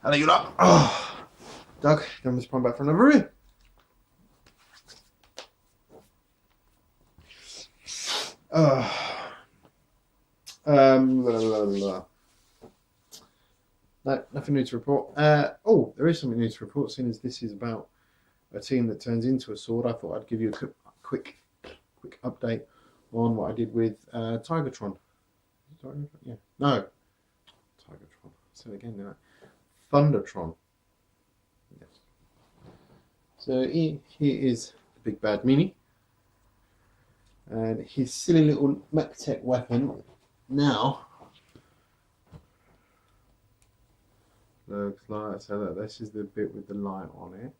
And then you're like, oh, Doug, then let's come back for another review. No, nothing new to report. Oh, there is something new to report, seeing as this is about a team that turns into a sword. I thought I'd give you a quick update on what I did with Tigertron. Yeah, no, Tigertron. Say it again, didn't I? Thundertron. Yes. So here is the big bad mini, and his silly little mech tech weapon now looks like, so look, this is the bit with the light on it.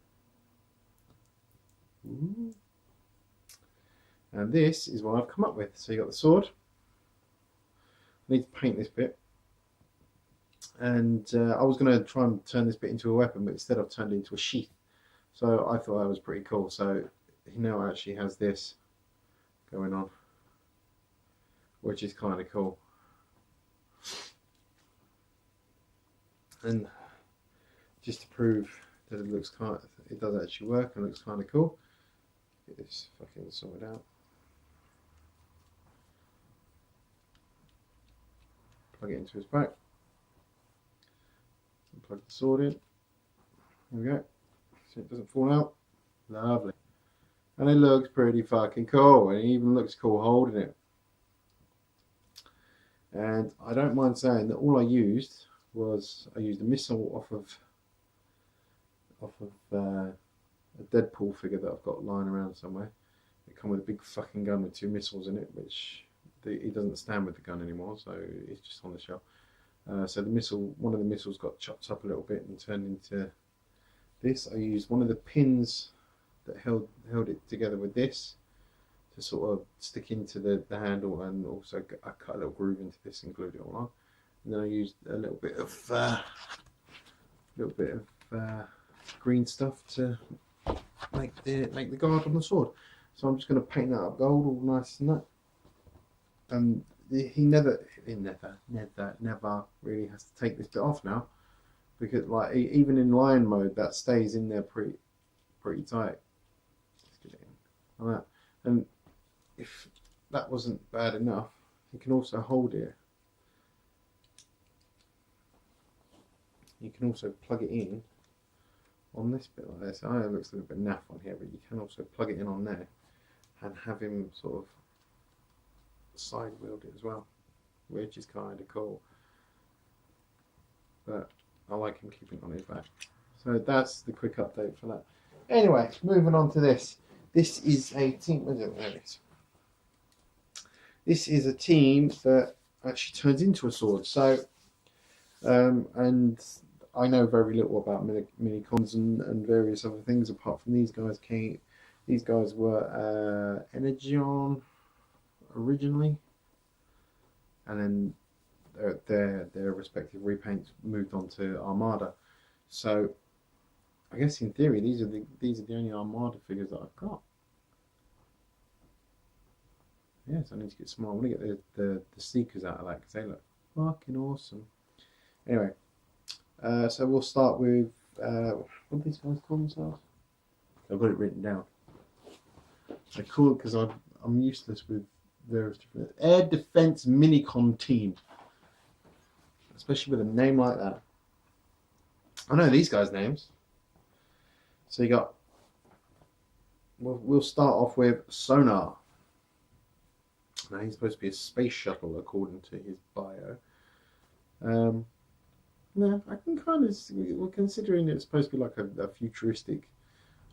Ooh. And this is what I've come up with. So you got the sword. I need to paint this bit. And I was going to try and turn this bit into a weapon, but instead I've turned it into a sheath. So I thought that was pretty cool. So he now actually has this going on, which is kind of cool. And just to prove that it looks it does actually work and looks kind of cool, get this fucking sorted out. Plug it into his back. Plug the sword in. There we go. So it doesn't fall out. Lovely. And it looks pretty fucking cool. And it even looks cool holding it. And I don't mind saying that all I used was a missile off of a Deadpool figure that I've got lying around somewhere. It comes with a big fucking gun with 2 missiles in it, which he doesn't stand with the gun anymore, so it's just on the shelf. So one of the missiles got chopped up a little bit and turned into this. I used one of the pins that held it together with this to sort of stick into the handle, and also I cut a little groove into this and glued it all on. And then I used a little bit of green stuff to make the guard on the sword. So I'm just going to paint that up gold, all nice and that. And he never really has to take this bit off now, because like even in lion mode that stays in there pretty tight. Let's get it in like that. And if that wasn't bad enough, you can also hold it. You can also plug it in on this bit like this. Oh, it looks a little bit naff on here, but you can also plug it in on there and have him sort of side wield it as well, which is kind of cool. But I like him keeping it on his back. So that's the quick update for that. Anyway, moving on to this. This is a team. There it is. This is a team that actually turns into a sword. So, and I know very little about minicons and various other things apart from these guys. These guys were Energon originally, and then their respective repaints moved on to Armada. So I guess in theory these are the only Armada figures that I've got. Yes, I need to get small. I want to get the Seekers out of that because they look fucking awesome. Anyway, so we'll start with what do these guys call themselves? I've got it written down. They're cool because I'm useless with various different air defense minicon team, especially with a name like that. I know these guys' names. So you got. We'll start off with Sonar. Now he's supposed to be a space shuttle according to his bio. No, I can kind of. We're considering it's supposed to be like a futuristic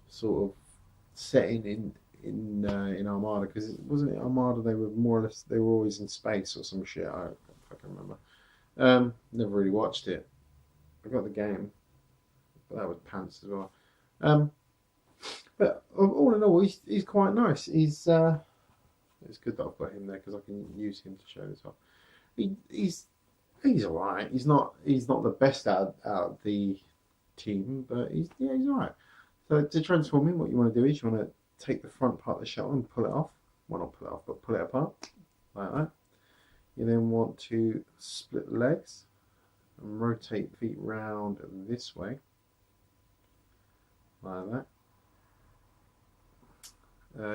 sort of setting in Armada, because it wasn't Armada. They were more or less. They were always in space or some shit. I don't fucking remember. Never really watched it. I got the game, but that was pants as well. But all in all, he's quite nice. It's good that I've got him there because I can use him to show this off. He's alright. He's not the best out of the team, but he's alright. So to transform him, what you want to do is you want to take the front part of the shuttle and pull it off. Well, not pull it off, but pull it apart like that. You then want to split the legs and rotate the feet round this way, like that.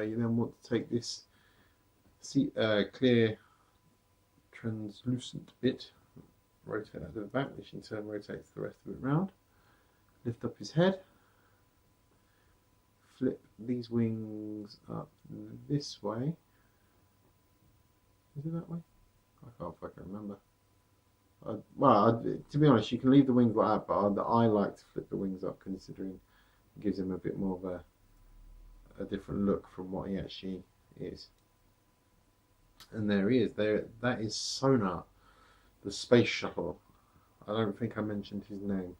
You then want to take this clear translucent bit, rotate that to the back, which in turn rotates the rest of it round. Lift up his head, flip these wings up this way. Is it that way? I can't fucking remember. To be honest, you can leave the wings like that, but I like to flip the wings up, considering it gives him a bit more of a different look from what he actually is. And there he is. That is Sonar, the space shuttle. I don't think I mentioned his name.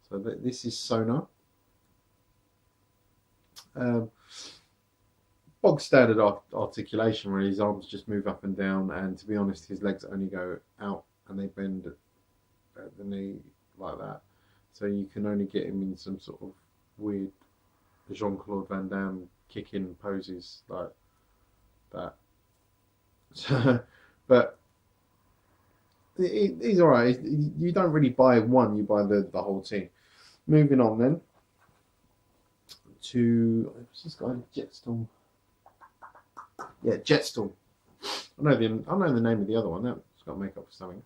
So this is Sonar. Bog standard articulation, where his arms just move up and down, and to be honest, his legs only go out and they bend at the knee like that. So you can only get him in some sort of weird Jean-Claude Van Damme kicking poses like that. But he's alright. You don't really buy one, you buy the whole team. Moving on then to, what's this guy? Jetstorm. Yeah, Jetstorm. I know the name of the other one. That's got to make up for something.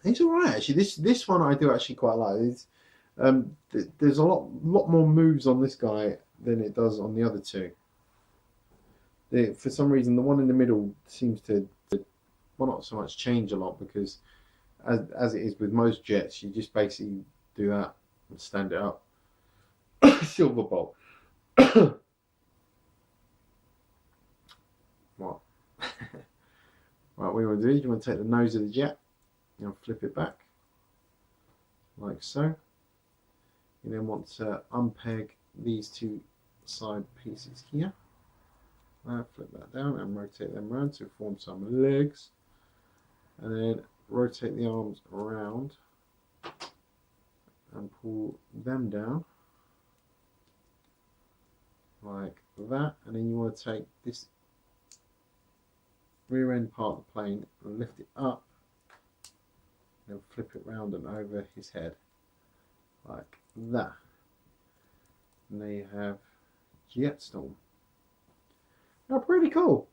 He's alright actually. This one I do actually quite like. There's a lot more moves on this guy than it does on the other two. For some reason, the one in the middle seems to, well, not so much change a lot, because as it is with most jets, you just basically do that and stand it up. Silver bolt. What? Right, what you want to do is you want to take the nose of the jet, and flip it back, like so. You then want to unpeg these two side pieces here. Flip that down and rotate them around to form some legs, and then rotate the arms around and pull them down like that. And then you want to take this rear end part of the plane and lift it up, and flip it round and over his head like that. And there you have Jetstorm. Now, pretty cool.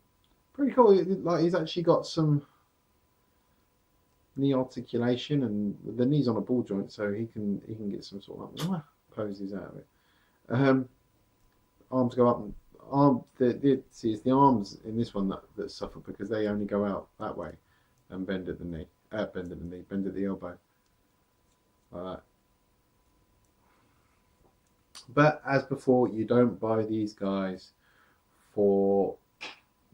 Pretty cool. Like, he's actually got some knee articulation, and the knee's on a ball joint, so he can get some sort of like poses out of it. Arms go up, and see, it's the arms in this one that suffer, because they only go out that way and bend at the knee. Bend at the elbow. Like that. But as before, you don't buy these guys for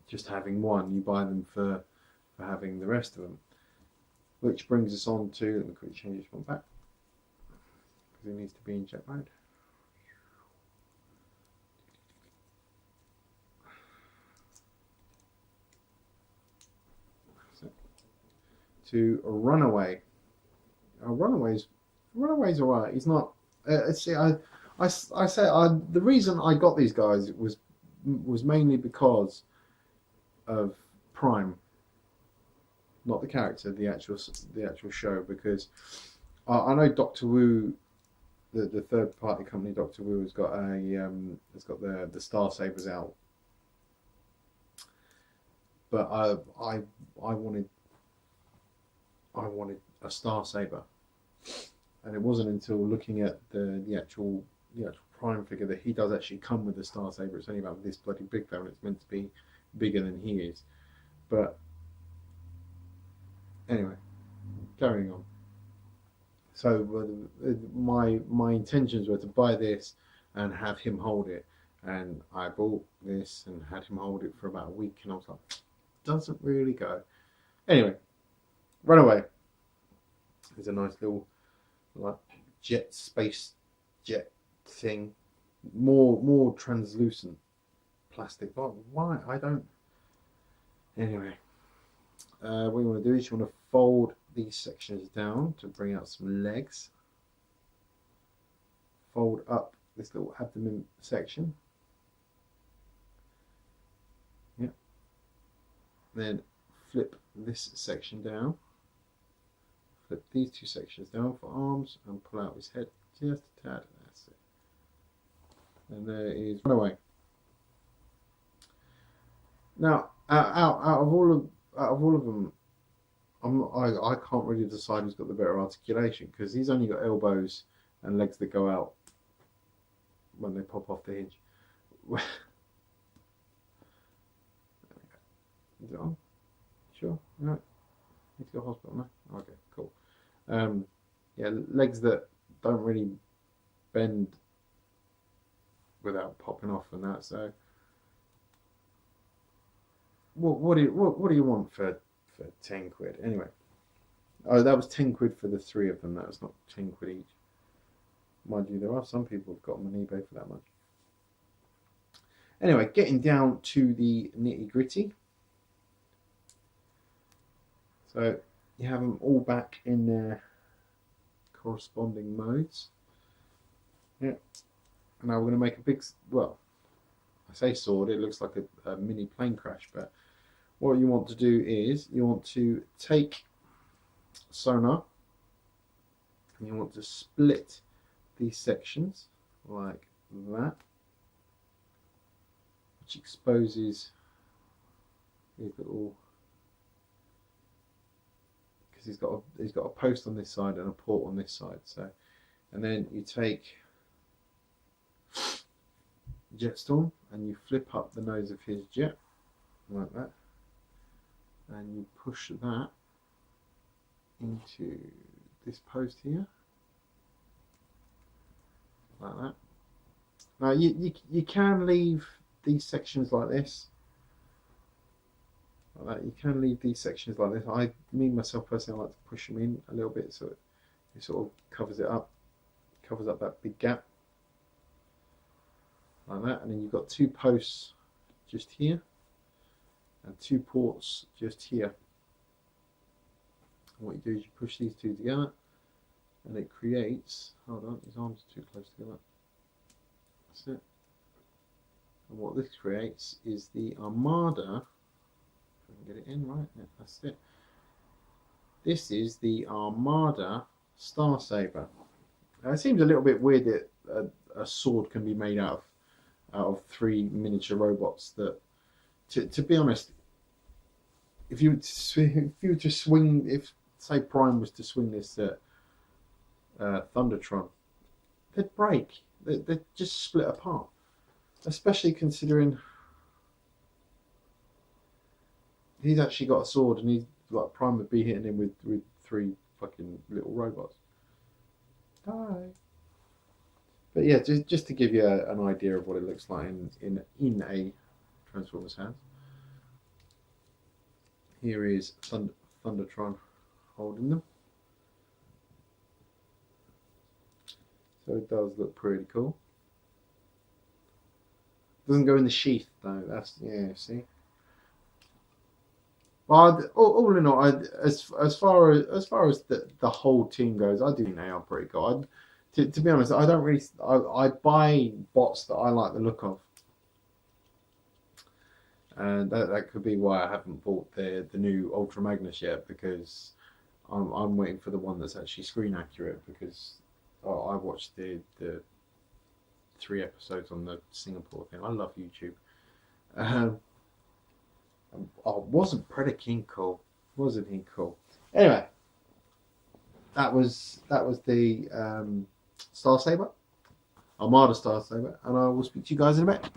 just having one. You buy them for having the rest of them. Which brings us on to, let me quickly change this one back, because it needs to be in jet mode. So, to Runaway. Runaway's alright. He's not. See, I say the reason I got these guys was mainly because of Prime, not the character, the actual show. Because I know Doctor Wu, the third party company Doctor Wu, has got the Star Sabers out, but I wanted a Star Saber, and it wasn't until looking at the actual Prime figure that he does actually come with the Star Saber. It's only about this bloody big though, and it's meant to be bigger than he is. But anyway, carrying on. So my intentions were to buy this and have him hold it, and I bought this and had him hold it for about a week, and I was like, doesn't really go. Anyway, Runaway is a nice little like space jet thing, more translucent plastic. But why? I don't. Anyway, what you want to do is you want to fold these sections down to bring out some legs. Fold up this little abdomen section. Yep. Then flip this section down put these two sections down for arms and pull out his head just a tad. That's it. And there is Runaway. Now, out of all of them, I can't really decide who's got the better articulation, because he's only got elbows and legs that go out when they pop off the hinge. Is it on? Sure. Right. Need to go to hospital now. Okay, cool. Yeah, legs that don't really bend without popping off and that. So, what do you want for 10 quid? Anyway, oh, that was 10 quid for the three of them. That was not 10 quid each. Mind you, there are some people who've got them on eBay for that much. Anyway, getting down to the nitty gritty. So you have them all back in their corresponding modes. Yeah. And now we're going to make a big, well, I say sword, it looks like a mini plane crash, but what you want to do is you want to take sonar and you want to split these sections like that, which exposes these little, because he's got a post on this side and a port on this side. So, and then you take Jetstorm and you flip up the nose of his jet like that, and you push that into this post here like that. Now you can leave these sections like this. Like that. You can leave these sections like this. Me myself personally, I like to push them in a little bit so it sort of covers it up, covers up that big gap like that. And then you've got two posts just here and two ports just here. And what you do is you push these two together and it creates, hold on, his arms are too close together. That's it. And what this creates is the armada. Get it in right, yeah, that's it. This is the Armada Star Saber. Now, it seems a little bit weird that a sword can be made out of three miniature robots. That, to be honest, if you were to swing, if say Prime was to swing this thundertron, they'd break. They'd just split apart. Especially considering he's actually got a sword, and he's like Prime would be hitting him with three fucking little robots. Die. But yeah, just to give you an idea of what it looks like in a Transformers hand. Here is Thundertron holding them. So it does look pretty cool. Doesn't go in the sheath though. That's, yeah, see. Well, all in all, as far as the whole team goes, I do think they are pretty good. To be honest, I don't really. I buy bots that I like the look of, and that could be why I haven't bought the new Ultra Magnus yet, because I'm waiting for the one that's actually screen accurate, because I watched the 3 episodes on the Singapore thing. I love YouTube. Oh, wasn't Predator King cool? Wasn't he cool? Anyway, that was the Star Saber, Armada Star Saber, and I will speak to you guys in a bit.